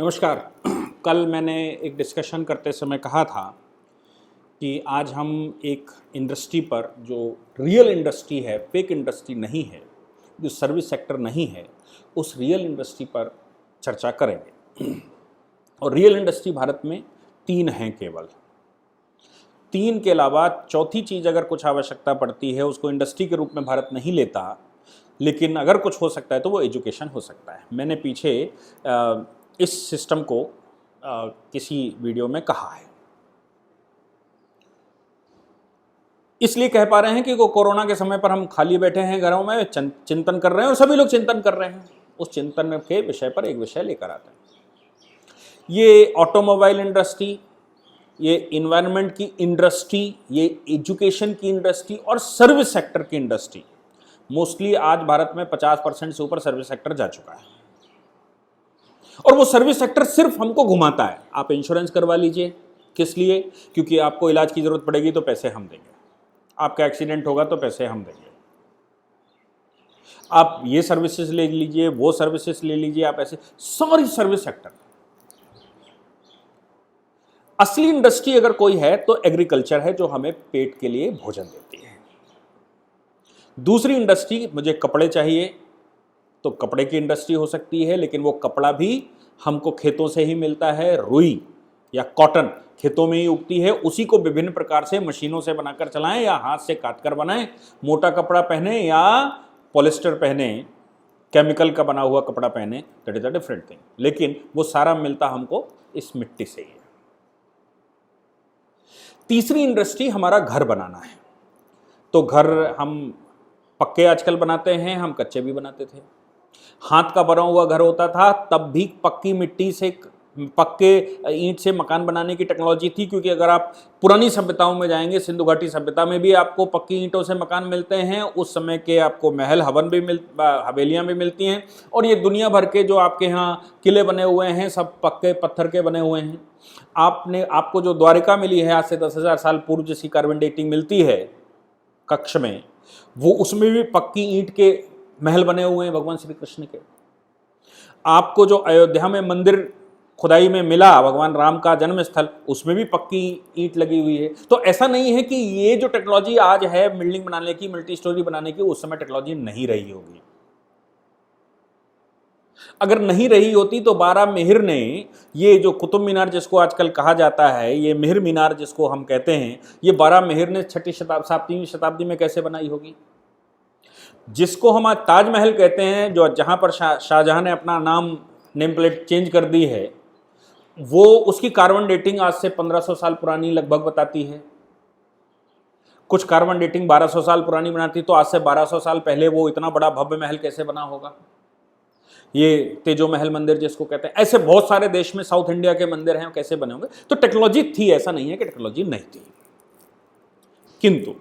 नमस्कार। कल मैंने एक डिस्कशन करते समय कहा था कि आज हम एक इंडस्ट्री पर, जो रियल इंडस्ट्री है, फेक इंडस्ट्री नहीं है, जो सर्विस सेक्टर नहीं है, उस रियल इंडस्ट्री पर चर्चा करेंगे। और रियल इंडस्ट्री भारत में 3 हैं केवल। 3 के अलावा चौथी चीज़ अगर कुछ आवश्यकता पड़ती है, उसको इंडस्ट्री के रूप में भारत नहीं लेता, लेकिन अगर कुछ हो सकता है तो वो एजुकेशन हो सकता है। मैंने पीछे इस सिस्टम को किसी वीडियो में कहा है। इसलिए कह पा रहे हैं कि कोरोना के समय पर हम खाली बैठे हैं घरों में, चिंतन कर रहे हैं, और सभी लोग चिंतन कर रहे हैं। उस चिंतन के विषय पर एक विषय लेकर आते हैं। ये ऑटोमोबाइल इंडस्ट्री, ये इन्वायरमेंट की इंडस्ट्री, ये एजुकेशन की इंडस्ट्री और सर्विस सेक्टर की इंडस्ट्री, मोस्टली आज भारत में 50% से ऊपर सर्विस सेक्टर जा चुका है। और वो सर्विस सेक्टर सिर्फ हमको घुमाता है। आप इंश्योरेंस करवा लीजिए, किस लिए? क्योंकि आपको इलाज की जरूरत पड़ेगी तो पैसे हम देंगे, आपका एक्सीडेंट होगा तो पैसे हम देंगे, आप ये सर्विसेज ले लीजिए, वो सर्विसेज ले लीजिए, आप ऐसे सारी सर्विस सेक्टर। असली इंडस्ट्री अगर कोई है तो एग्रीकल्चर है, जो हमें पेट के लिए भोजन देती है। दूसरी इंडस्ट्री, मुझे कपड़े चाहिए तो कपड़े की इंडस्ट्री हो सकती है, लेकिन वो कपड़ा भी हमको खेतों से ही मिलता है। रुई या कॉटन खेतों में ही उगती है, उसी को विभिन्न प्रकार से मशीनों से बनाकर चलाएं या हाथ से काट कर बनाएं, मोटा कपड़ा पहने या पॉलिस्टर पहने, केमिकल का बना हुआ कपड़ा पहने, that is a different thing, लेकिन वो सारा मिलता हमको इस मिट्टी से ही है। तीसरी इंडस्ट्री हमारा घर बनाना है। तो घर हम पक्के आजकल बनाते हैं, हम कच्चे भी बनाते थे। हाथ का बना हुआ घर होता था, तब भी पक्की मिट्टी से, पक्के ईंट से मकान बनाने की टेक्नोलॉजी थी। क्योंकि अगर आप पुरानी सभ्यताओं में जाएंगे, सिंधु घाटी सभ्यता में भी आपको पक्की ईंटों से मकान मिलते हैं। उस समय के आपको महल हवेलियां भी मिलती हैं। और ये दुनिया भर के जो आपके यहाँ किले बने हुए हैं, सब पक्के पत्थर के बने हुए हैं। आपको जो द्वारिका मिली है आज से 10,000 साल पूर्व, जिसकी कार्बन डेटिंग मिलती है कक्ष में, वो उसमें भी पक्की ईंट के महल बने हुए हैं भगवान श्री कृष्ण के। आपको जो अयोध्या में मंदिर खुदाई में मिला, भगवान राम का जन्म स्थल, उसमें भी पक्की ईंट लगी हुई है। तो ऐसा नहीं है कि ये जो टेक्नोलॉजी आज है बिल्डिंग बनाने की, मल्टी स्टोरी बनाने की, उस समय टेक्नोलॉजी नहीं रही होगी। अगर नहीं रही होती तो 12 मेहर ने, ये जो कुतुब मीनार जिसको आजकल कहा जाता है, ये मेहर मीनार जिसको हम कहते हैं, ये 12 मेहर ने 7वीं शताब्दी में कैसे बनाई होगी? जिसको हम आज ताजमहल कहते हैं, जो जहां पर शाहजहां ने अपना नेम प्लेट चेंज कर दी है, वो उसकी कार्बन डेटिंग आज से 1500 साल पुरानी लगभग बताती है। कुछ कार्बन डेटिंग 1200 साल पुरानी बनाती, तो आज से 1200 साल पहले वो इतना बड़ा भव्य महल कैसे बना होगा? ये तेजो महल मंदिर जिसको कहते हैं, ऐसे बहुत सारे देश में साउथ इंडिया के मंदिर हैं, कैसे बने होंगे? तो टेक्नोलॉजी थी, ऐसा नहीं है कि टेक्नोलॉजी नहीं थी। किंतु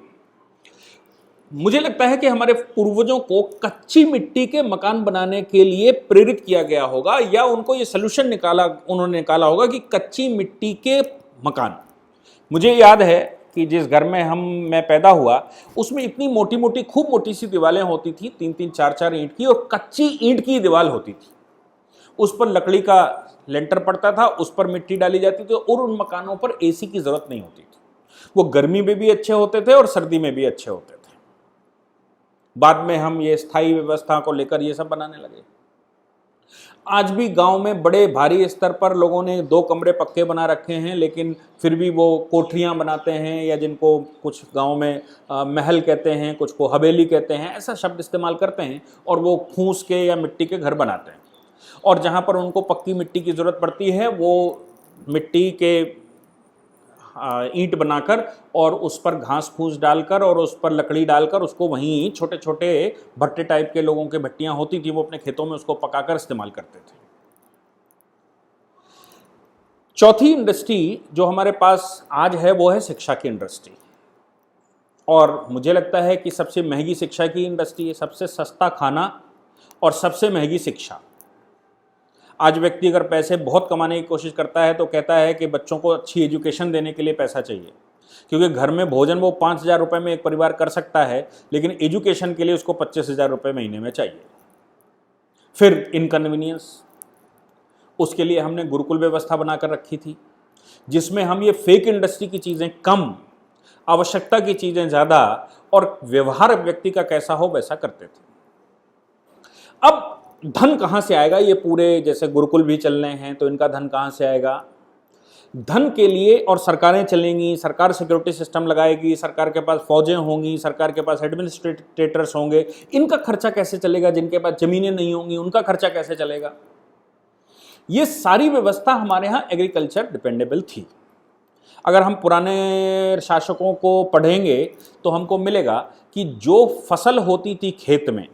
मुझे लगता है कि हमारे पूर्वजों को कच्ची मिट्टी के मकान बनाने के लिए प्रेरित किया गया होगा, या उनको ये सलूशन उन्होंने निकाला होगा कि कच्ची मिट्टी के मकान। मुझे याद है कि जिस घर में मैं पैदा हुआ, उसमें इतनी मोटी मोटी, खूब मोटी सी दीवारें होती थी, 3-3, 4-4 ईंट की, और कच्ची ईंट की दीवार होती थी। उस पर लकड़ी का लेंटर पड़ता था, उस पर मिट्टी डाली जाती थी, और उन मकानों पर एसी की जरूरत नहीं होती थी। वो गर्मी में भी अच्छे होते थे और सर्दी में भी अच्छे होते थे। बाद में हम ये स्थायी व्यवस्था को लेकर ये सब बनाने लगे। आज भी गांव में बड़े भारी स्तर पर लोगों ने 2 कमरे पक्के बना रखे हैं, लेकिन फिर भी वो कोठरियां बनाते हैं, या जिनको कुछ गांव में महल कहते हैं, कुछ को हवेली कहते हैं, ऐसा शब्द इस्तेमाल करते हैं, और वो फूस के या मिट्टी के घर बनाते हैं। और जहां पर उनको पक्की मिट्टी की जरूरत पड़ती है, वो मिट्टी के ईंट बनाकर और उस पर घास फूस डालकर और उस पर लकड़ी डालकर, उसको वहीं छोटे छोटे भट्टे टाइप के, लोगों के भट्टियां होती थी, वो अपने खेतों में उसको पकाकर इस्तेमाल करते थे। चौथी इंडस्ट्री जो हमारे पास आज है, वो है शिक्षा की इंडस्ट्री। और मुझे लगता है कि सबसे महंगी शिक्षा की इंडस्ट्री है। सबसे सस्ता खाना और सबसे महंगी शिक्षा। आज व्यक्ति अगर पैसे बहुत कमाने की कोशिश करता है तो कहता है कि बच्चों को अच्छी एजुकेशन देने के लिए पैसा चाहिए, क्योंकि घर में भोजन वो 5,000 रुपये में एक परिवार कर सकता है, लेकिन एजुकेशन के लिए उसको 25,000 रुपये महीने में चाहिए। फिर इनकन्वीनियंस, उसके लिए हमने गुरुकुल व्यवस्था बनाकर रखी थी, जिसमें हम ये फेक इंडस्ट्री की चीज़ें कम, आवश्यकता की चीज़ें ज़्यादा और व्यवहार व्यक्ति का कैसा हो वैसा करते थे। अब धन कहाँ से आएगा? ये पूरे जैसे गुरुकुल भी चल रहे हैं तो इनका धन कहाँ से आएगा? धन के लिए और सरकारें चलेंगी, सरकार सिक्योरिटी सिस्टम लगाएगी, सरकार के पास फौजें होंगी, सरकार के पास एडमिनिस्ट्रेटर्स होंगे, इनका खर्चा कैसे चलेगा? जिनके पास जमीनें नहीं होंगी उनका खर्चा कैसे चलेगा? ये सारी व्यवस्था हमारे यहाँ एग्रीकल्चर डिपेंडेबल थी। अगर हम पुराने शासकों को पढ़ेंगे तो हमको मिलेगा कि जो फसल होती थी खेत में,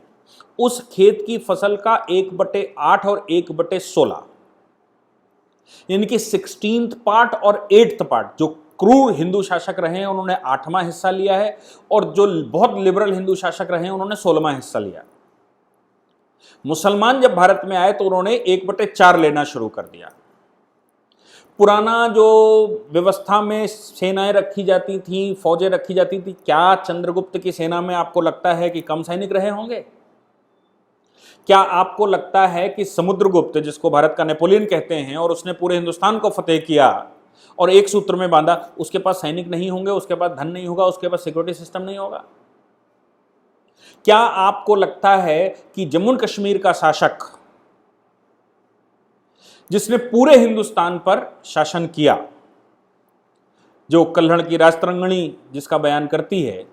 उस खेत की फसल का 1/8 और 1/16 यानी कि 16th पार्ट और 8th पार्ट, जो क्रूर हिंदू शासक रहे हैं उन्होंने 8वां हिस्सा लिया है और जो बहुत लिबरल हिंदू शासक रहे हैं उन्होंने 16वां हिस्सा लिया। मुसलमान जब भारत में आए तो उन्होंने 1/4 लेना शुरू कर दिया। पुराना जो व्यवस्था में सेनाएं रखी जाती थी, फौजें रखी जाती थी, क्या चंद्रगुप्त की सेना में आपको लगता है कि कम सैनिक रहे होंगे? क्या आपको लगता है कि समुद्रगुप्त, जिसको भारत का नेपोलियन कहते हैं और उसने पूरे हिंदुस्तान को फतेह किया और एक सूत्र में बांधा, उसके पास सैनिक नहीं होंगे, उसके पास धन नहीं होगा, उसके पास सिक्योरिटी सिस्टम नहीं होगा? क्या आपको लगता है कि जम्मू कश्मीर का शासक, जिसने पूरे हिंदुस्तान पर शासन किया, जो कल्हड़ की राजतरंगिणी जिसका बयान करती है,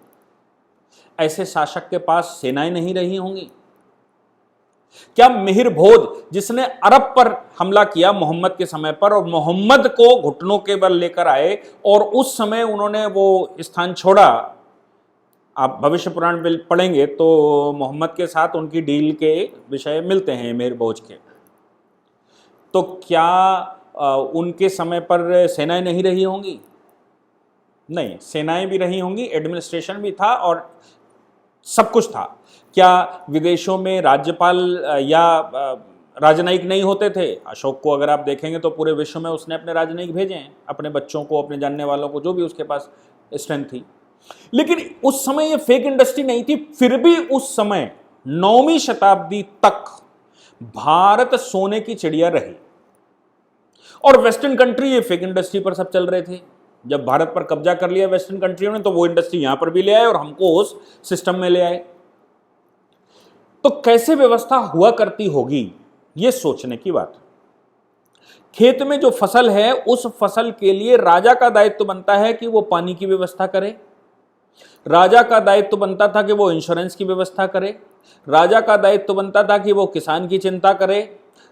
ऐसे शासक के पास सेनाएं नहीं रही होंगी? क्या मिहिर भोज, जिसने अरब पर हमला किया मोहम्मद के समय पर और मोहम्मद को घुटनों के बल लेकर आए और उस समय उन्होंने वो स्थान छोड़ा, आप भविष्य पुराण पढ़ेंगे तो मोहम्मद के साथ उनकी डील के विषय मिलते हैं मिहिर भोज के, तो क्या उनके समय पर सेनाएं नहीं रही होंगी? नहीं, सेनाएं भी रही होंगी, एडमिनिस्ट्रेशन भी था और सब कुछ था। क्या विदेशों में राज्यपाल या राजनयिक नहीं होते थे? अशोक को अगर आप देखेंगे तो पूरे विश्व में उसने अपने राजनयिक भेजे हैं, अपने बच्चों को, अपने जानने वालों को, जो भी उसके पास स्ट्रेंथ थी। लेकिन उस समय ये फेक इंडस्ट्री नहीं थी, फिर भी उस समय 9वीं शताब्दी तक भारत सोने की चिड़िया रही और वेस्टर्न कंट्री ये फेक इंडस्ट्री पर सब चल रहे थे। जब भारत पर कब्जा कर लिया वेस्टर्न कंट्रियों ने तो वो इंडस्ट्री यहां पर भी ले आए और हमको उस सिस्टम में ले आए। तो कैसे व्यवस्था हुआ करती होगी, ये सोचने की बात। खेत में जो फसल है उस फसल के लिए राजा का दायित्व बनता है कि वो पानी की व्यवस्था करे, राजा का दायित्व बनता था कि वो इंश्योरेंस की व्यवस्था करे, राजा का दायित्व बनता था कि वो किसान की चिंता करे,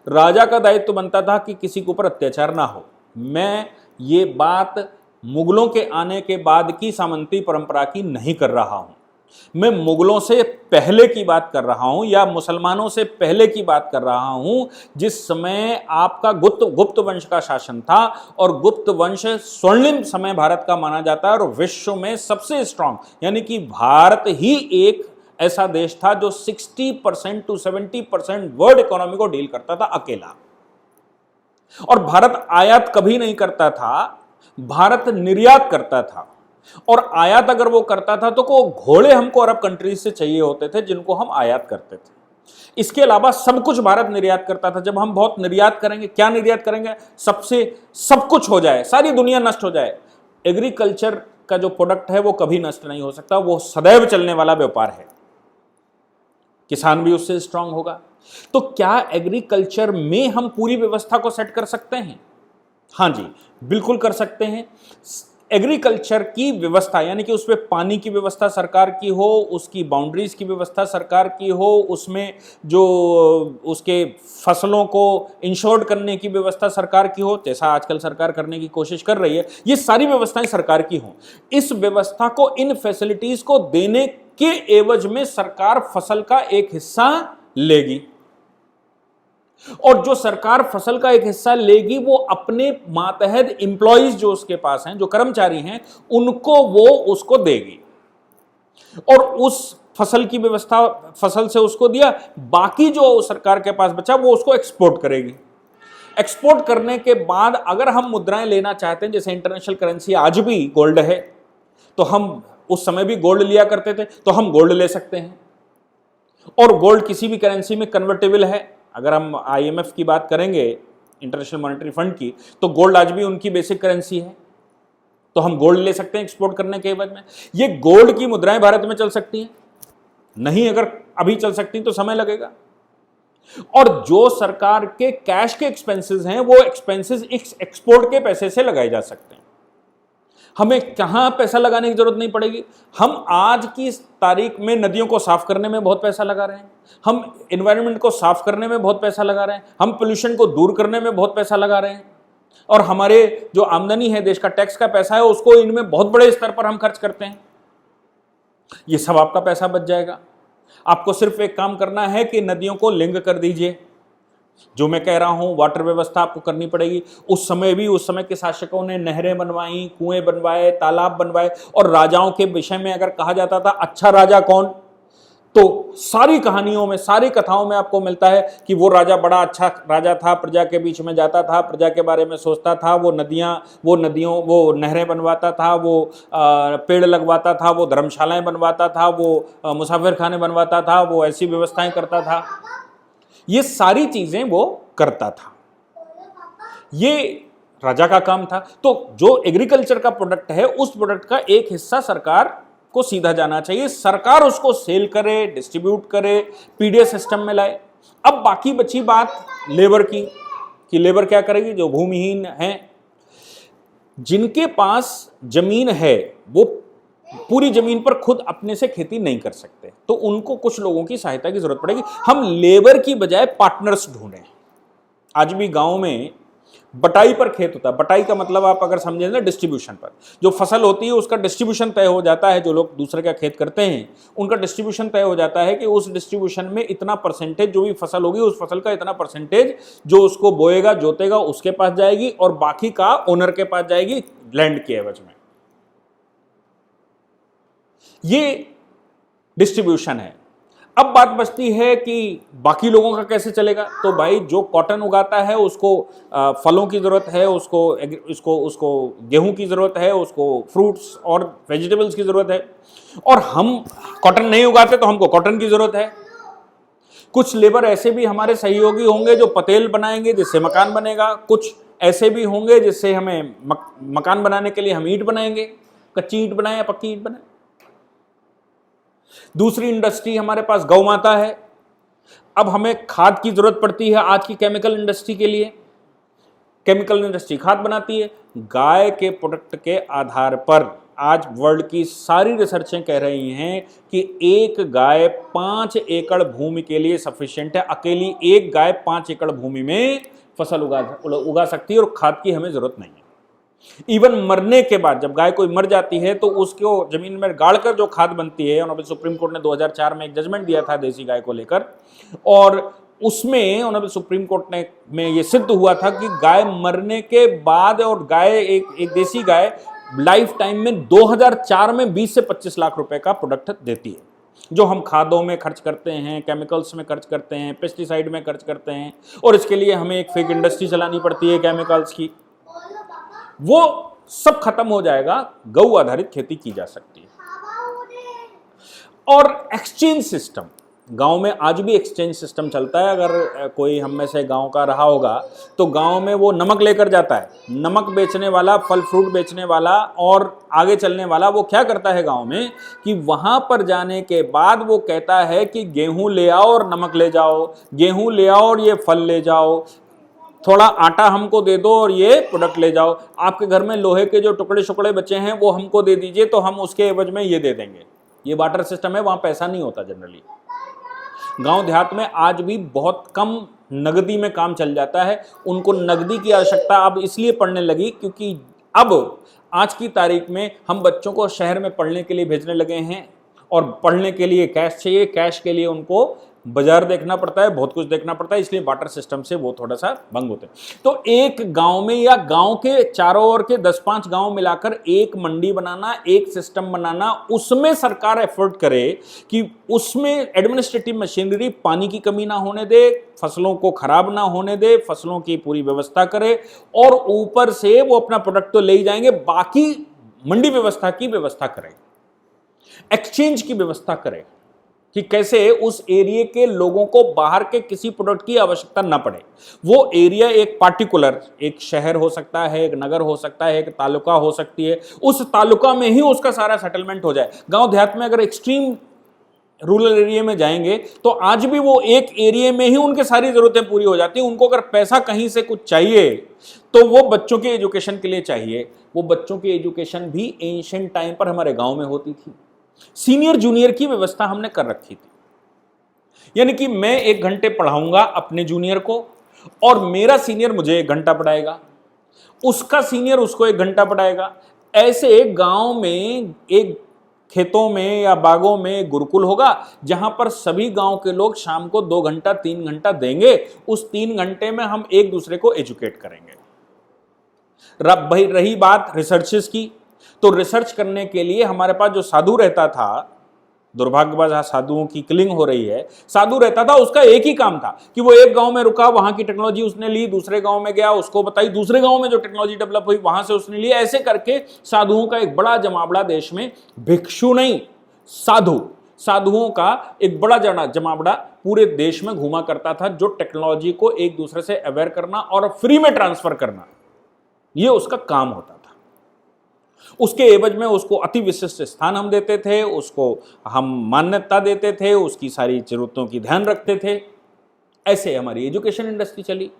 राजा का दायित्व बनता था कि किसी के ऊपर अत्याचार ना हो। मैं ये बात मुगलों के आने के बाद की सामंती परंपरा की नहीं कर रहा हूं, मैं मुगलों से पहले की बात कर रहा हूं या मुसलमानों से पहले की बात कर रहा हूं, जिस समय आपका गुप्त वंश का शासन था और गुप्त वंश स्वर्णिम समय भारत का माना जाता है और विश्व में सबसे स्ट्रांग, यानी कि भारत ही एक ऐसा देश था जो 60% to 70% वर्ल्ड इकोनॉमी को डील करता था अकेला। और भारत आयात कभी नहीं करता था, भारत निर्यात करता था। और आयात अगर वो करता था तो को घोड़े हमको अरब कंट्रीज से चाहिए होते थे जिनको हम आयात करते थे। इसके अलावा सब कुछ भारत निर्यात करता था। जब हम बहुत निर्यात करेंगे, क्या निर्यात करेंगे? सबसे सब कुछ हो जाए, सारी दुनिया नष्ट हो जाए। एग्रीकल्चर का जो प्रोडक्ट है वो कभी नष्ट नहीं हो सकता, वो सदैव चलने वाला व्यापार है, किसान भी उससे स्ट्रांग होगा। तो क्या एग्रीकल्चर में हम पूरी व्यवस्था को सेट कर सकते हैं? हाँ जी, बिल्कुल कर सकते हैं। एग्रीकल्चर की व्यवस्था यानी कि उसमें पानी की व्यवस्था सरकार की हो, उसकी बाउंड्रीज की व्यवस्था सरकार की हो, उसमें जो उसके फसलों को इंश्योर्ड करने की व्यवस्था सरकार की हो, जैसा आजकल सरकार करने की कोशिश कर रही है, ये सारी व्यवस्थाएं सरकार की हों। इस व्यवस्था को, इन फैसिलिटीज को देने के एवज में सरकार फसल का एक हिस्सा लेगी और जो सरकार फसल का एक हिस्सा लेगी वो अपने मातहत एम्प्लॉइज जो उसके पास हैं, जो कर्मचारी हैं, उनको वो उसको देगी और उस फसल की व्यवस्था, फसल से उसको दिया, बाकी जो सरकार के पास बचा वो उसको एक्सपोर्ट करेगी। एक्सपोर्ट करने के बाद अगर हम मुद्राएं लेना चाहते हैं, जैसे इंटरनेशनल करेंसी आज भी गोल्ड है, तो हम उस समय भी गोल्ड लिया करते थे, तो हम गोल्ड ले सकते हैं और गोल्ड किसी भी करेंसी में कन्वर्टेबल है। अगर हम IMF की बात करेंगे इंटरनेशनल मॉनेटरी फंड की, तो गोल्ड आज भी उनकी बेसिक करेंसी है, तो हम गोल्ड ले सकते हैं एक्सपोर्ट करने के एवज में। ये गोल्ड की मुद्राएं भारत में चल सकती हैं? नहीं, अगर अभी चल सकती तो समय लगेगा। और जो सरकार के कैश के एक्सपेंसेस हैं, वो एक्सपेंसेस एक्सपोर्ट के पैसे से लगाए जा सकते हैं। हमें कहां पैसा लगाने की जरूरत नहीं पड़ेगी। हम आज की तारीख में नदियों को साफ करने में बहुत पैसा लगा रहे हैं, हम एनवायरनमेंट को साफ करने में बहुत पैसा लगा रहे हैं, हम पोल्यूशन को दूर करने में बहुत पैसा लगा रहे हैं, और हमारे जो आमदनी है, देश का टैक्स का पैसा है, उसको इनमें बहुत बड़े स्तर पर हम खर्च करते हैं। ये सब आपका पैसा बच जाएगा। आपको सिर्फ एक काम करना है कि नदियों को लिंक कर दीजिए। जो मैं कह रहा हूं, वाटर व्यवस्था आपको करनी पड़ेगी। उस समय के शासकों ने नहरें बनवाई, कुएं बनवाए, तालाब बनवाए, और राजाओं के विषय में अगर कहा जाता था अच्छा राजा कौन, तो सारी कहानियों में, सारी कथाओं में आपको मिलता है कि वो राजा बड़ा अच्छा राजा था, प्रजा के बीच में जाता था, प्रजा के बारे में सोचता था, वो नहरें बनवाता था, वो पेड़ लगवाता था, वो धर्मशालाएं बनवाता था, वो मुसाफिर खाने बनवाता था, वो ऐसी व्यवस्थाएं करता था। ये सारी चीजें वो करता था, ये राजा का काम था। तो जो एग्रीकल्चर का प्रोडक्ट है, उस प्रोडक्ट का एक हिस्सा सरकार को सीधा जाना चाहिए, सरकार उसको सेल करे, डिस्ट्रीब्यूट करे, पीडीएस सिस्टम में लाए। अब बाकी बची बात लेबर की, कि लेबर क्या करेगी? जो भूमिहीन हैं, जिनके पास जमीन है, वो पूरी जमीन पर खुद अपने से खेती नहीं कर सकते, तो उनको कुछ लोगों की सहायता की जरूरत पड़ेगी। हम लेबर की बजाय पार्टनर्स ढूंढें। आज भी गांव में बटाई पर खेत होता है। बटाई का मतलब आप अगर समझें ना, डिस्ट्रीब्यूशन पर। जो फसल होती है उसका डिस्ट्रीब्यूशन तय हो जाता है। जो लोग दूसरे का खेत करते हैं, उनका डिस्ट्रीब्यूशन तय हो जाता है कि उस डिस्ट्रीब्यूशन में इतना परसेंटेज, जो भी फसल होगी उस फसल का इतना परसेंटेज जो उसको बोएगा, जोतेगा, उसके पास जाएगी, और बाकी का ओनर के पास जाएगी लैंड के एवज में। ये डिस्ट्रीब्यूशन है। अब बात बचती है कि बाकी लोगों का कैसे चलेगा। तो भाई, जो कॉटन उगाता है उसको फलों की जरूरत है, उसको गेहूं की जरूरत है, उसको फ्रूट्स और वेजिटेबल्स की जरूरत है, और हम कॉटन नहीं उगाते तो हमको कॉटन की जरूरत है। कुछ लेबर ऐसे भी हमारे सहयोगी होंगे जो पतेल बनाएंगे, जिससे मकान बनेगा। कुछ ऐसे भी होंगे जिससे हमें मकान बनाने के लिए हम ईंट बनाएंगे, कच्ची ईंट बनाए या पक्की ईंट बनाए। दूसरी इंडस्ट्री हमारे पास गौ माता है। अब हमें खाद की जरूरत पड़ती है आज की केमिकल इंडस्ट्री के लिए। केमिकल इंडस्ट्री खाद बनाती है। गाय के प्रोडक्ट के आधार पर आज वर्ल्ड की सारी रिसर्चें कह रही हैं कि एक गाय 5 एकड़ भूमि के लिए सफिशिएंट है। अकेली एक गाय 5 एकड़ भूमि में फसल उगा सकती है, और खाद की हमें जरूरत नहीं है। इवन मरने के बाद, जब गाय कोई मर जाती है तो उसको जमीन में गाड़कर जो खाद बनती है, ऑनरेबल सुप्रीम कोर्ट ने 2004 में एक जजमेंट दिया था देसी गाय को लेकर, और उसमें ऑनरेबल सुप्रीम कोर्ट में ये सिद्ध हुआ था कि गाय मरने के बाद, और गाय एक देसी गाय लाइफ टाइम में 2004 में 20 से 25 लाख रुपए का प्रोडक्ट देती है, जो हम खादों में खर्च करते हैं, केमिकल्स में खर्च करते हैं, पेस्टिसाइड में खर्च करते हैं, और इसके लिए हमें एक फेक इंडस्ट्री चलानी पड़ती है केमिकल्स की। वो सब खत्म हो जाएगा, गौ आधारित खेती की जा सकती है। और एक्सचेंज सिस्टम, गांव में आज भी एक्सचेंज सिस्टम चलता है। अगर कोई हम में से गांव का रहा होगा तो गांव में वो नमक लेकर जाता है। नमक बेचने वाला, फल फ्रूट बेचने वाला और आगे चलने वाला, वो क्या करता है गांव में कि वहां पर जाने के बाद वो कहता है कि गेहूं ले आओ और नमक ले जाओ, गेहूं ले आओ और ये फल ले जाओ, थोड़ा आटा हमको दे दो और ये प्रोडक्ट ले जाओ, आपके घर में लोहे के जो टुकड़े शुकड़े बचे हैं वो हमको दे दीजिए, तो हम उसके एवज में ये दे देंगे। ये बार्टर सिस्टम है, वहां पैसा नहीं होता जनरली। गांव देहात में आज भी बहुत कम नगदी में काम चल जाता है। उनको नगदी की आवश्यकता अब इसलिए पड़ने लगी क्योंकि अब आज की तारीख में हम बच्चों को शहर में पढ़ने के लिए भेजने लगे हैं, और पढ़ने के लिए कैश चाहिए। कैश के लिए उनको बाजार देखना पड़ता है, बहुत कुछ देखना पड़ता है, इसलिए बार्टर सिस्टम से वो थोड़ा सा भंग होते हैं। तो एक गांव में या गांव के चारों ओर के 10-5 गांव मिलाकर एक मंडी बनाना, एक सिस्टम बनाना, उसमें सरकार एफर्ट करे कि उसमें एडमिनिस्ट्रेटिव मशीनरी, पानी की कमी ना होने दे, फसलों को खराब ना होने दे, फसलों की पूरी व्यवस्था करे, और ऊपर से वो अपना प्रोडक्ट तो ले ही जाएंगे, बाकी मंडी व्यवस्था की व्यवस्था करें, एक्सचेंज की व्यवस्था करें। कि कैसे उस एरिया के लोगों को बाहर के किसी प्रोडक्ट की आवश्यकता ना पड़े। वो एरिया एक पार्टिकुलर, एक शहर हो सकता है, एक नगर हो सकता है, एक तालुका हो सकती है, उस तालुका में ही उसका सारा सेटलमेंट हो जाए। गांव देहात में अगर एक्सट्रीम रूरल एरिया में जाएंगे तो आज भी वो एक एरिया में ही उनके सारी जरूरतें पूरी हो जाती हैं। उनको अगर पैसा कहीं से कुछ चाहिए तो वो बच्चों के एजुकेशन के लिए चाहिए। वो बच्चों की एजुकेशन भी एंशिएंट टाइम पर हमारे गांव में होती थी। सीनियर जूनियर की व्यवस्था हमने कर रखी थी, यानी कि मैं 1 घंटे पढ़ाऊंगा अपने जूनियर को और मेरा सीनियर मुझे 1 घंटा पढ़ाएगा, उसका सीनियर उसको 1 घंटा पढ़ाएगा। ऐसे गांव में एक खेतों में या बागों में गुरुकुल होगा जहां पर सभी गांव के लोग शाम को 2 घंटा 3 घंटा देंगे। उस 3 घंटे में हम एक दूसरे को एजुकेट करेंगे। भाई रही बात रिसर्चेस की, तो रिसर्च करने के लिए हमारे पास जो साधु रहता था, दुर्भाग्यवश साधुओं की किलिंग हो रही है, साधु रहता था, उसका एक ही काम था कि वो एक गांव में रुका, वहां की टेक्नोलॉजी उसने ली, दूसरे गांव में गया, उसको बताई, दूसरे गांव में जो टेक्नोलॉजी डेवलप हुई वहां से उसने ली। ऐसे करके साधुओं का एक बड़ा जमावड़ा देश में, भिक्षु नहीं साधुओं का एक बड़ा जमावड़ा पूरे देश में घूमा करता था, जो टेक्नोलॉजी को एक दूसरे से अवेयर करना और फ्री में ट्रांसफर करना, ये उसका काम होता था। उसके एवज में उसको अति विशिष्ट स्थान हम देते थे, उसको हम मान्यता देते थे, उसकी सारी जरूरतों की ध्यान रखते थे। ऐसे हमारी एजुकेशन इंडस्ट्री चली।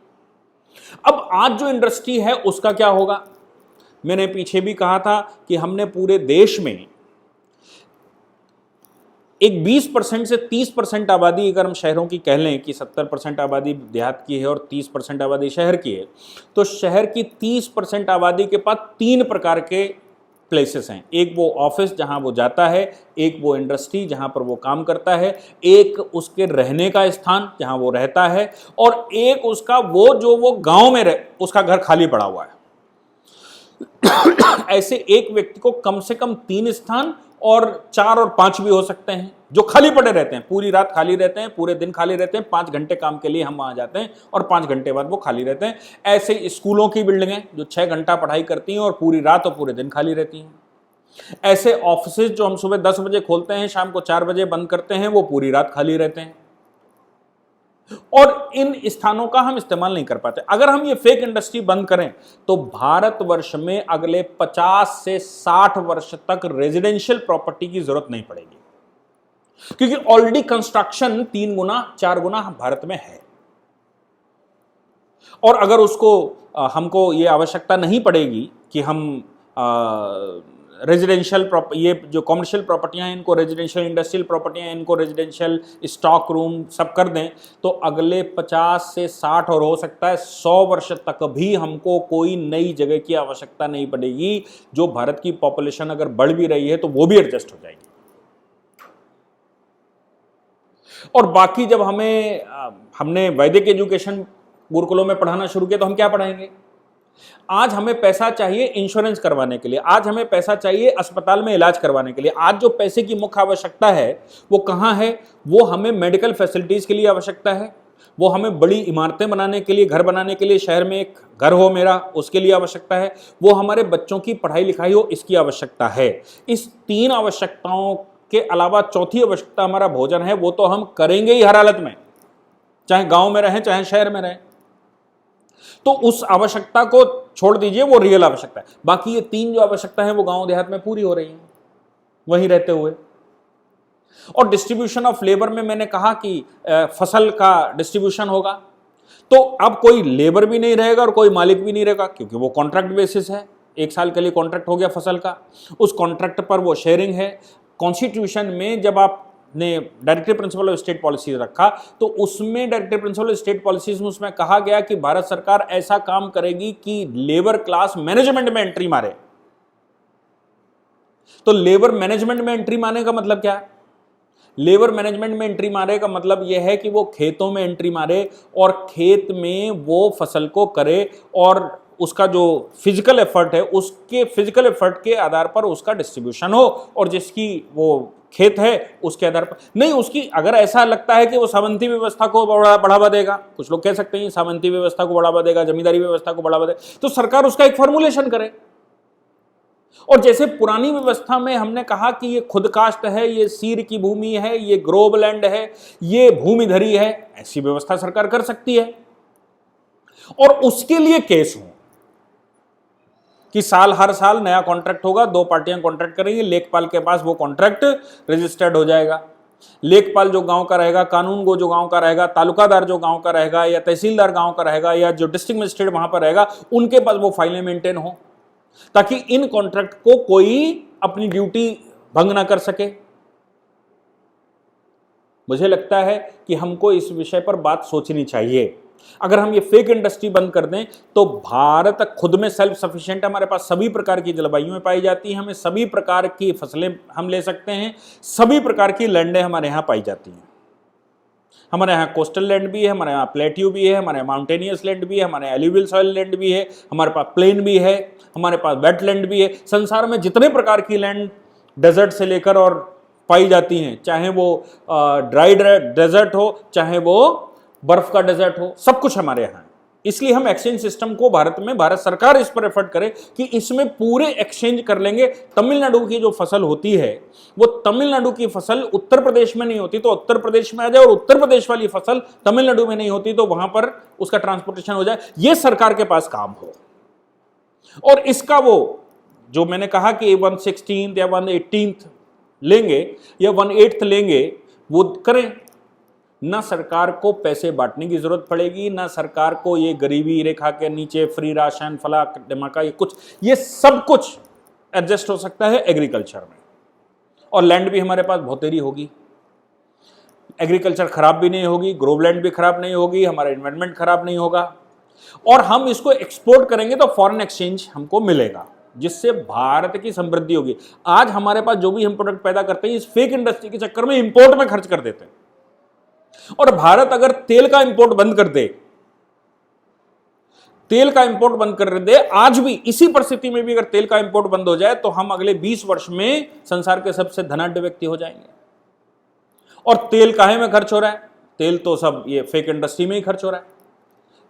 अब आज जो इंडस्ट्री है उसका क्या होगा? मैंने पीछे भी कहा था कि हमने पूरे देश में एक 20% से 30% आबादी, अगर हम शहरों की कह लें कि 70% आबादी देहात की है और 30% आबादी शहर की है, तो शहर की 30% आबादी के पास 3 प्रकार के प्लेसेस हैं। एक वो ऑफिस जहां वो जाता है, एक वो इंडस्ट्री जहां पर वो काम करता है, एक उसके रहने का स्थान जहां वो रहता है, और एक उसका वो गांव में उसका घर खाली पड़ा हुआ है। ऐसे एक व्यक्ति को कम से कम 3 स्थान और 4 और 5 भी हो सकते हैं जो खाली पड़े रहते हैं, पूरी रात खाली रहते हैं, पूरे दिन खाली रहते हैं। 5 घंटे काम के लिए हम वहां जाते हैं और 5 घंटे बाद वो खाली रहते हैं। ऐसे स्कूलों की बिल्डिंगें जो 6 घंटा पढ़ाई करती हैं और पूरी रात और पूरे दिन खाली रहती हैं। ऐसे ऑफिस जो हम सुबह 10 बजे खोलते हैं, शाम को 4 बजे बंद करते हैं, वो पूरी रात खाली रहते हैं और इन स्थानों का हम इस्तेमाल नहीं कर पाते। अगर हम ये फेक इंडस्ट्री बंद करें तो भारतवर्ष में अगले 50 से 60 वर्ष तक रेजिडेंशियल प्रॉपर्टी की जरूरत नहीं पड़ेगी, क्योंकि ऑलरेडी कंस्ट्रक्शन 3 गुना 4 गुना भारत में है। और अगर उसको हमको ये आवश्यकता नहीं पड़ेगी कि हम रेजिडेंशियल ये जो कॉमर्शियल प्रॉपर्टियां हैं इनको रेजिडेंशियल, इंडस्ट्रियल प्रॉपर्टियां हैं इनको रेजिडेंशियल, स्टॉक रूम सब कर दें, तो अगले 50 से 60 और हो सकता है 100 वर्ष तक भी हमको कोई नई जगह की आवश्यकता नहीं पड़ेगी। जो भारत की पॉपुलेशन अगर बढ़ भी रही है तो वो भी एडजस्ट हो जाएगी। और बाकी जब हमने वैदिक एजुकेशन गुरुकुलों में पढ़ाना शुरू किया तो हम क्या पढ़ाएंगे? आज हमें पैसा चाहिए इंश्योरेंस करवाने के लिए, आज हमें पैसा चाहिए अस्पताल में इलाज करवाने के लिए। आज जो पैसे की मुख्य आवश्यकता है वो कहाँ है? वो हमें मेडिकल फैसिलिटीज के लिए आवश्यकता है, वो हमें बड़ी इमारतें बनाने के लिए, घर बनाने के लिए, शहर में एक घर हो मेरा उसके लिए आवश्यकता है, वो हमारे बच्चों की पढ़ाई लिखाई हो इसकी आवश्यकता है। इस 3 आवश्यकताओं के अलावा चौथी आवश्यकता हमारा भोजन है, वो तो हम करेंगे ही हर हालत में, चाहे गांव में रहें चाहे शहर में रहें। तो उस आवश्यकता को छोड़ दीजिए, वो रियल आवश्यकता है। बाकी ये 3 जो आवश्यकता है वो गांव देहात में पूरी हो रही है वहीं रहते हुए। और डिस्ट्रीब्यूशन ऑफ लेबर में मैंने कहा कि फसल का डिस्ट्रीब्यूशन होगा, तो अब कोई लेबर भी नहीं रहेगा और कोई मालिक भी नहीं रहेगा, क्योंकि वो कॉन्ट्रैक्ट बेसिस है। 1 साल के लिए कॉन्ट्रैक्ट हो गया फसल का, उस कॉन्ट्रैक्ट पर वो शेयरिंग है। कॉन्स्टिट्यूशन में जब आपने directive principle of state policy रखा तो उसमें directive principle of state policies में उसमें कहा गया कि भारत सरकार ऐसा काम करेगी कि लेबर क्लास मैनेजमेंट में एंट्री मारे। तो लेबर मैनेजमेंट में एंट्री मारने का मतलब क्या है? लेबर मैनेजमेंट में एंट्री मारे का मतलब यह है कि वो खेतों में एंट्री मारे और खेत में वो फसल को करे और उसका जो फिजिकल एफर्ट है उसके फिजिकल एफर्ट के आधार पर उसका डिस्ट्रीब्यूशन हो, और जिसकी वो खेत है उसके आधार पर नहीं। उसकी अगर ऐसा लगता है कि वो सामंती व्यवस्था को बढ़ावा देगा, कुछ लोग कह सकते हैं सामंती व्यवस्था को बढ़ावा देगा, जमींदारी व्यवस्था को बढ़ावा देगा, तो सरकार उसका एक फॉर्मुलेशन करे और जैसे पुरानी व्यवस्था में हमने कहा कि ये खुदकास्ट है, ये सीर की भूमि है, ये ग्रोवलैंड है, ये भूमिधरी है, ऐसी व्यवस्था सरकार कर सकती है। और उसके लिए केस हो कि हर साल नया कॉन्ट्रैक्ट होगा, दो पार्टियां कॉन्ट्रैक्ट करेंगी, लेखपाल के पास वो कॉन्ट्रैक्ट रजिस्टर्ड हो जाएगा। लेखपाल जो गांव का रहेगा, कानून गो जो गांव का रहेगा, तालुकादार जो गांव का रहेगा, या तहसीलदार गांव का रहेगा, या जो डिस्ट्रिक्ट मजिस्ट्रेट वहां पर रहेगा, उनके पास वो फाइलें मेंटेन हो, ताकि इन कॉन्ट्रैक्ट को कोई अपनी ड्यूटी भंग ना कर सके। मुझे लगता है कि हमको इस विषय पर बात सोचनी चाहिए। अगर हम ये फेक इंडस्ट्री बंद कर दें तो भारत खुद में सेल्फ सफिशिएंट है, हमारे पास सभी प्रकार की जलवायु में पाई जाती हैं, हमें सभी प्रकार की फसलें हम ले सकते हैं, सभी प्रकार की लैंडें हमारे यहाँ पाई जाती हैं। हमारे यहाँ कोस्टल लैंड भी है, हमारे यहाँ प्लेट्यू भी है, हमारे यहाँ माउंटेनियस लैंड भी है, हमारे यहाँ एल्यूवियल सॉइल लैंड भी है, हमारे पास प्लेन भी है, हमारे पास वेट लैंड भी है। संसार में जितने प्रकार की लैंड डेजर्ट से लेकर और पाई जाती हैं, चाहे वो ड्राई डेजर्ट हो, चाहे वो बर्फ का डेजर्ट हो, सब कुछ हमारे यहाँ है। इसलिए हम एक्सचेंज सिस्टम को भारत सरकार इस पर एफर्ट करे कि इसमें पूरे एक्सचेंज कर लेंगे। तमिलनाडु की जो फसल होती है वो तमिलनाडु की फसल उत्तर प्रदेश में नहीं होती तो उत्तर प्रदेश में आ जाए, और उत्तर प्रदेश वाली फसल तमिलनाडु में नहीं होती तो वहां पर उसका ट्रांसपोर्टेशन हो जाए। ये सरकार के पास काम हो। और इसका वो जो मैंने कहा कि 1/16 या 1/18 लेंगे या 1/8 लेंगे, वो करें। ना सरकार को पैसे बांटने की जरूरत पड़ेगी, ना सरकार को ये गरीबी रेखा के नीचे फ्री राशन फला धमाका, ये सब कुछ एडजस्ट हो सकता है एग्रीकल्चर में। और लैंड भी हमारे पास बहुतेरी होगी, एग्रीकल्चर खराब भी नहीं होगी, ग्रोवलैंड भी खराब नहीं होगी, हमारा इन्वायरमेंट खराब नहीं होगा, और हम इसको एक्सपोर्ट करेंगे तो फॉरेन एक्सचेंज हमको मिलेगा, जिससे भारत की समृद्धि होगी। आज हमारे पास जो भी हम प्रोडक्ट पैदा करते हैं, इस फेक इंडस्ट्री के चक्कर में इंपोर्ट में खर्च कर देते हैं। और भारत अगर तेल का इंपोर्ट बंद कर दे, आज भी इसी परिस्थिति में भी अगर तेल का इंपोर्ट बंद हो जाए, तो हम अगले 20 वर्ष में संसार के सबसे धनाढ्य व्यक्ति हो जाएंगे। और तेल काहे में खर्च हो रहा है? तेल तो सब ये फेक इंडस्ट्री में ही खर्च हो रहा है।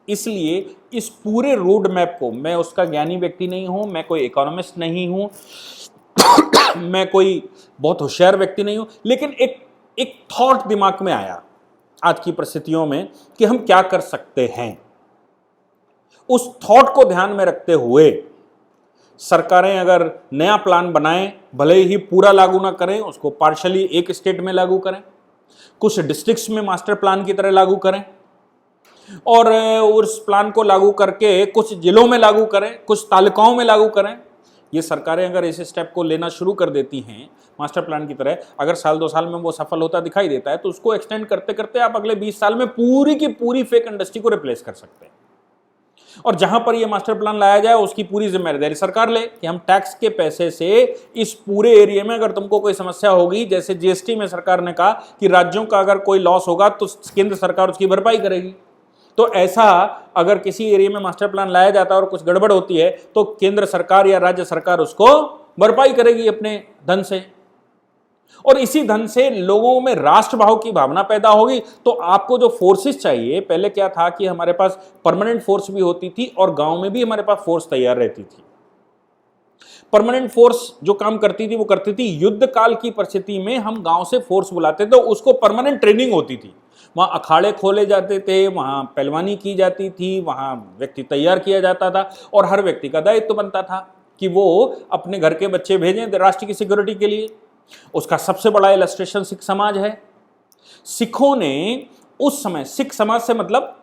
इसलिए इस पूरे रोड मैप को, मैं उसका ज्ञानी व्यक्ति नहीं हूं, मैं कोई इकोनॉमिस्ट नहीं हूं, मैं कोई बहुत होशियार व्यक्ति नहीं हूं, लेकिन एक थॉट दिमाग में आया आज की परिस्थितियों में कि हम क्या कर सकते हैं। उस थॉट को ध्यान में रखते हुए सरकारें अगर नया प्लान बनाएं, भले ही पूरा लागू ना करें, उसको पार्शली एक स्टेट में लागू करें, कुछ डिस्ट्रिक्ट्स में मास्टर प्लान की तरह लागू करें, और उस प्लान को लागू करके कुछ जिलों में लागू करें, कुछ तालुकाओं में लागू करें। ये सरकारें अगर इस स्टेप को लेना शुरू कर देती हैं मास्टर प्लान की तरह, अगर साल 2 साल में वो सफल होता दिखाई देता है, तो उसको एक्सटेंड करते करते आप अगले 20 साल में पूरी की पूरी फेक इंडस्ट्री को रिप्लेस कर सकते हैं। और जहां पर ये मास्टर प्लान लाया जाए, उसकी पूरी जिम्मेदारी सरकार ले कि हम टैक्स के पैसे से इस पूरे एरिया में, अगर तुमको कोई समस्या होगी, जैसे जीएसटी में सरकार ने कहा कि राज्यों का अगर कोई लॉस होगा तो केंद्र सरकार उसकी भरपाई करेगी, तो ऐसा अगर किसी एरिया में मास्टर प्लान लाया जाता है और कुछ गड़बड़ होती है, तो केंद्र सरकार या राज्य सरकार उसको भरपाई करेगी अपने धन से, और इसी धन से लोगों में राष्ट्रभाव की भावना पैदा होगी। तो आपको जो फोर्सेस चाहिए, पहले क्या था कि हमारे पास परमानेंट फोर्स भी होती थी और गांव में भी हमारे पास फोर्स तैयार रहती थी। परमानेंट फोर्स जो काम करती थी वो करती थी, युद्ध काल की परिस्थिति में हम गांव से फोर्स बुलाते थे, उसको परमानेंट ट्रेनिंग होती थी, वहां अखाड़े खोले जाते थे, वहां पहलवानी की जाती थी, वहां व्यक्ति तैयार किया जाता था, और हर व्यक्ति का दायित्व बनता था कि वो अपने घर के बच्चे भेजें राष्ट्र की सिक्योरिटी के लिए। उसका सबसे बड़ा इलस्ट्रेशन सिख समाज है। सिखों ने उस समय, सिख समाज से मतलब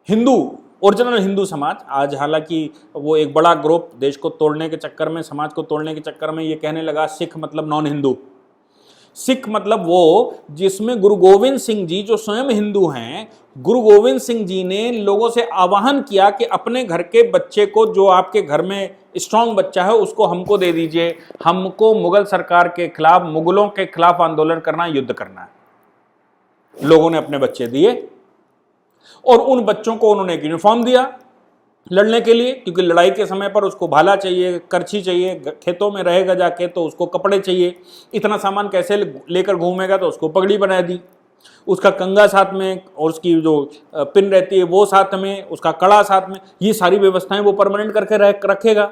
हिंदू, ओरिजिनल हिंदू समाज, आज हालांकि वो एक बड़ा ग्रुप देश को तोड़ने के चक्कर में, समाज को तोड़ने के चक्कर में ये कहने लगा सिख मतलब नॉन हिंदू। सिख मतलब वो जिसमें गुरु गोविंद सिंह जी, जो स्वयं हिंदू हैं, गुरु गोविंद सिंह जी ने लोगों से आह्वान किया कि अपने घर के बच्चे को, जो आपके घर में स्ट्रांग बच्चा है, उसको हमको दे दीजिए, हमको मुगल सरकार के खिलाफ, मुगलों के खिलाफ आंदोलन करना, युद्ध करना है। लोगों ने अपने बच्चे दिए और उन बच्चों को उन्होंने एक यूनिफॉर्म दिया लड़ने के लिए, क्योंकि लड़ाई के समय पर उसको भाला चाहिए, करछी चाहिए, खेतों में रहेगा जाके तो उसको कपड़े चाहिए, इतना सामान कैसे लेकर घूमेगा, तो उसको पगड़ी बना दी, उसका कंगा साथ में और उसकी जो पिन रहती है वो साथ में, उसका कड़ा साथ में, ये सारी व्यवस्थाएं वो परमानेंट करके रखेगा।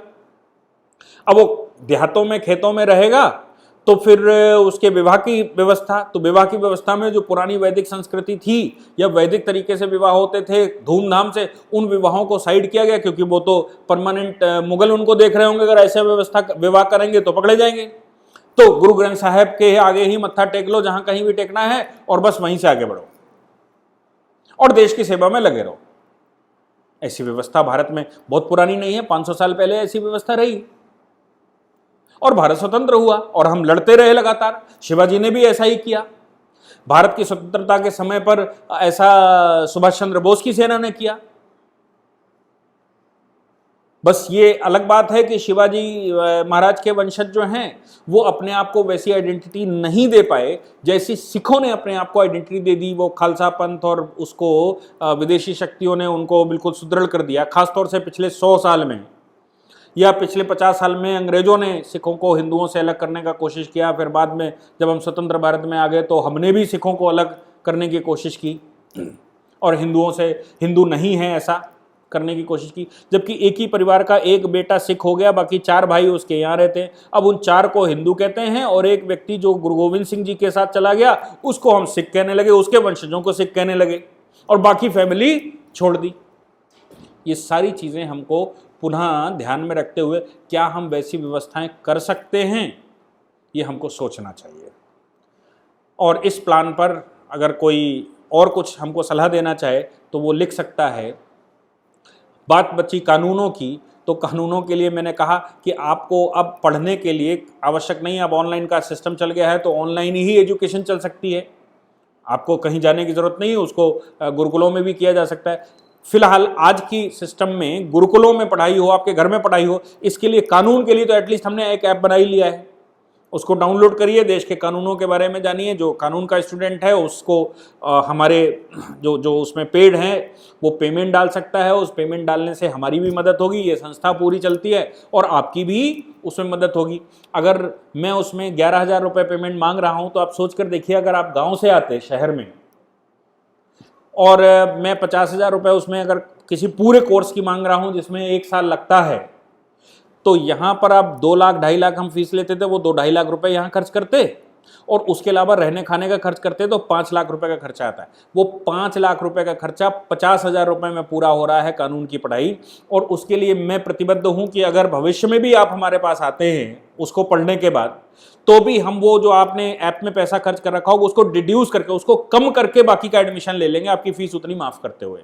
अब वो देहातों में खेतों में रहेगा तो फिर उसके विवाह की व्यवस्था, तो विवाह की व्यवस्था में जो पुरानी वैदिक संस्कृति थी या वैदिक तरीके से विवाह होते थे धूमधाम से, उन विवाहों को साइड किया गया, क्योंकि वो तो परमानेंट मुगल उनको देख रहे होंगे, अगर ऐसा व्यवस्था विवाह करेंगे तो पकड़े जाएंगे। तो गुरु ग्रंथ साहिब के आगे ही मत्था टेक लो जहां कहीं भी टेकना है, और बस वहीं से आगे बढ़ो और देश की सेवा में लगे रहो। ऐसी व्यवस्था भारत में बहुत पुरानी नहीं है, 500 साल पहले ऐसी व्यवस्था रही और भारत स्वतंत्र हुआ और हम लड़ते रहे लगातार। शिवाजी ने भी ऐसा ही किया। भारत की स्वतंत्रता के समय पर ऐसा सुभाष चंद्र बोस की सेना ने किया। बस ये अलग बात है कि शिवाजी महाराज के वंशज जो हैं वो अपने आप को वैसी आइडेंटिटी नहीं दे पाए जैसी सिखों ने अपने आप को आइडेंटिटी दे दी। वो खालसा पंथ और उसको विदेशी शक्तियों ने उनको बिल्कुल सुदृढ़ कर दिया। खासतौर से पिछले 100 साल में या पिछले 50 साल में अंग्रेजों ने सिखों को हिंदुओं से अलग करने का कोशिश किया। फिर बाद में जब हम स्वतंत्र भारत में आ गए तो हमने भी सिखों को अलग करने की कोशिश की और हिंदुओं से हिंदू नहीं है ऐसा करने की कोशिश की। जबकि एक ही परिवार का एक बेटा सिख हो गया, बाकी 4 भाई उसके यहाँ रहते हैं। अब उन 4 को हिंदू कहते हैं और एक व्यक्ति जो गुरु गोविंद सिंह जी के साथ चला गया उसको हम सिख कहने लगे, उसके वंशजों को सिख कहने लगे और बाकी फैमिली छोड़ दी। ये सारी चीज़ें हमको पुनः ध्यान में रखते हुए क्या हम वैसी व्यवस्थाएं कर सकते हैं, ये हमको सोचना चाहिए। और इस प्लान पर अगर कोई और कुछ हमको सलाह देना चाहे तो वो लिख सकता है। बात बची कानूनों की, तो कानूनों के लिए मैंने कहा कि आपको अब पढ़ने के लिए आवश्यक नहीं, अब ऑनलाइन का सिस्टम चल गया है तो ऑनलाइन ही एजुकेशन चल सकती है, आपको कहीं जाने की ज़रूरत नहीं है। उसको गुरुकुलों में भी किया जा सकता है। फिलहाल आज की सिस्टम में गुरुकुलों में पढ़ाई हो, आपके घर में पढ़ाई हो, इसके लिए कानून के लिए तो एटलीस्ट हमने एक ऐप बना ही लिया है। उसको डाउनलोड करिए, देश के कानूनों के बारे में जानिए। जो कानून का स्टूडेंट है उसको हमारे जो उसमें पेड हैं वो पेमेंट डाल सकता है। उस पेमेंट डालने से हमारी भी मदद होगी, ये संस्था पूरी चलती है और आपकी भी उसमें मदद होगी। अगर मैं उसमें 11,000 रुपये पेमेंट मांग रहा हूँ तो आप सोच कर देखिए, अगर आप गाँव से आते शहर में और मैं 50,000 रुपये उसमें अगर किसी पूरे कोर्स की मांग रहा हूँ जिसमें 1 साल लगता है, तो यहाँ पर आप 2 लाख 2.5 लाख हम फीस लेते थे, वो 2-2.5 लाख रुपए यहाँ खर्च करते और उसके अलावा रहने खाने का खर्च करते तो 5 लाख रुपए का खर्चा आता है। वो 5 लाख रुपए का खर्चा 50,000 रुपये में पूरा हो रहा है कानून की पढ़ाई। और उसके लिए मैं प्रतिबद्ध हूँ कि अगर भविष्य में भी आप हमारे पास आते हैं उसको पढ़ने के बाद, तो भी हम वो जो आपने ऐप में पैसा खर्च कर रखा होगा उसको डिड्यूस करके, उसको कम करके बाकी का एडमिशन ले लेंगे, आपकी फीस उतनी माफ करते हुए।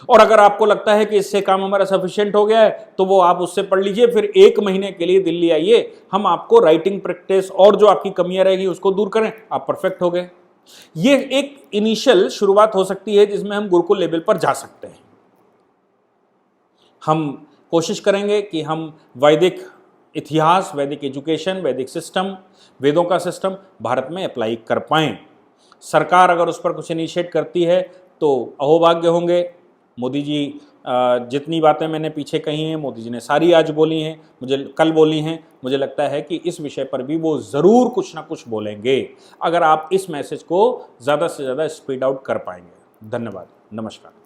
और अगर आपको लगता है कि इससे काम हमारा सफिशिएंट हो गया है तो वो आप उससे पढ़ लीजिए, फिर 1 महीने के लिए दिल्ली आइए, हम आपको राइटिंग प्रैक्टिस और जो आपकी कमियां रहेगी उसको दूर करें, आप परफेक्ट हो गए। ये एक इनिशियल शुरुआत हो सकती है जिसमें हम गुरुकुल लेवल पर जा सकते हैं। हम कोशिश करेंगे कि हम वैदिक इतिहास, वैदिक एजुकेशन, वैदिक सिस्टम, वेदों का सिस्टम भारत में अप्लाई कर पाएं। सरकार अगर उस पर कुछ इनिशिएट करती है तो अहोभाग्य होंगे। मोदी जी जितनी बातें मैंने पीछे कही हैं मोदी जी ने सारी आज बोली हैं, मुझे कल बोली हैं। मुझे लगता है कि इस विषय पर भी वो ज़रूर कुछ ना कुछ बोलेंगे, अगर आप इस मैसेज को ज़्यादा से ज़्यादा स्पीड आउट कर पाएंगे। धन्यवाद, नमस्कार।